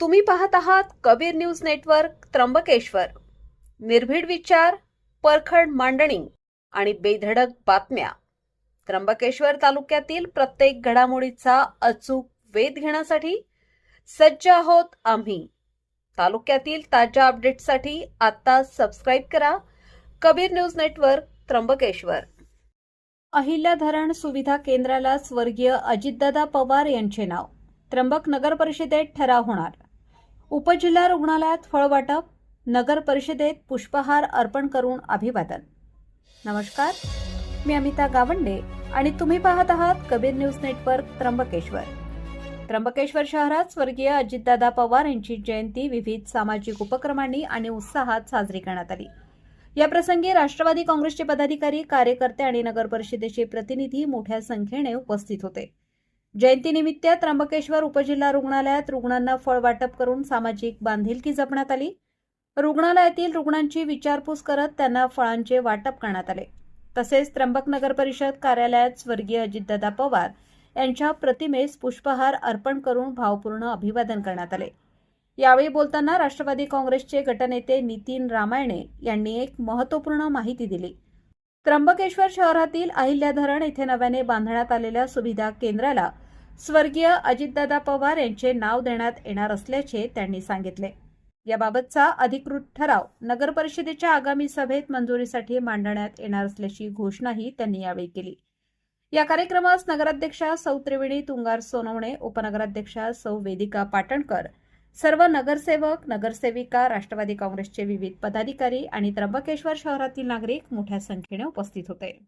तुम्ही पाहत आहात कबीर न्यूज नेटवर्क त्र्यंबकेश्वर. निर्भीड विचार, परखड मांडणी आणि बेधडक बातम्या. त्र्यंबकेश्वर तालुक्यातील प्रत्येक घडामोडीचा अचूक वेध घेण्यासाठी सज्ज आहोत आम्ही. तालुक्यातील ताज्या अपडेट्ससाठी आता सबस्क्राईब करा कबीर न्यूज नेटवर्क त्र्यंबकेश्वर. अहिल्या धरण सुविधा केंद्राला स्वर्गीय अजितदादा पवार यांचे नाव. त्र्यंबक नगर परिषदेत ठराव होणार. उपजिल्हा रुग्णालयात फळ वाटप. नगर परिषदेत पुष्पहार अर्पण करून अभिवादन. नमस्कार, मी अमिता गावंडे आणि तुम्ही पाहत आहात कबीर न्यूज नेटवर्क त्र्यंबकेश्वर. त्र्यंबकेश्वर शहरात स्वर्गीय अजितदादा पवार यांची जयंती विविध सामाजिक उपक्रमांनी आणि उत्साहात साजरी करण्यात आली. या प्रसंगी राष्ट्रवादी काँग्रेसचे पदाधिकारी, कार्यकर्ते आणि नगर परिषदेचे प्रतिनिधी मोठ्या संख्येने उपस्थित होते. जयंतीनिमित्त त्र्यंबकेश्वर उपजिल्हा रुग्णालयात रुग्णांना फळ वाटप करून सामाजिक बांधिलकी जपण्यात आली. रुग्णालयातील रुग्णांची विचारपूस करत त्यांना फळांचे वाटप करण्यात आले. तसेच त्र्यंबक नगर परिषद कार्यालयात स्वर्गीय अजितदादा पवार यांच्या प्रतिमेस पुष्पहार अर्पण करून भावपूर्ण अभिवादन करण्यात आले. यावेळी बोलताना राष्ट्रवादी काँग्रेसचे गटनेते नितीन रामायणे यांनी एक महत्त्वपूर्ण माहिती दिली. त्र्यंबकेश्वर शहरातील अहिल्या धरण येथे नव्याने बांधण्यात आलेल्या सुविधा केंद्राला स्वर्गीय अजितदादा पवार यांचे नाव देण्यात येणार असल्याचे त्यांनी सांगितले. याबाबतचा अधिकृत ठराव नगर परिषदेच्या आगामी सभेत मंजुरीसाठी मांडण्यात येणार असल्याची घोषणाही त्यांनी यावेळी केली. या कार्यक्रमास नगराध्यक्षा सौ त्रिवेणी तुंगार सोनवणे, उपनगराध्यक्षा सौ वेदिका पाटणकर, सर्व नगरसेवक, नगरसेविका, राष्ट्रवादी काँग्रेसचे विविध पदाधिकारी आणि त्र्यंबकेश्वर शहरातील नागरिक मोठ्या संख्येने उपस्थित होते.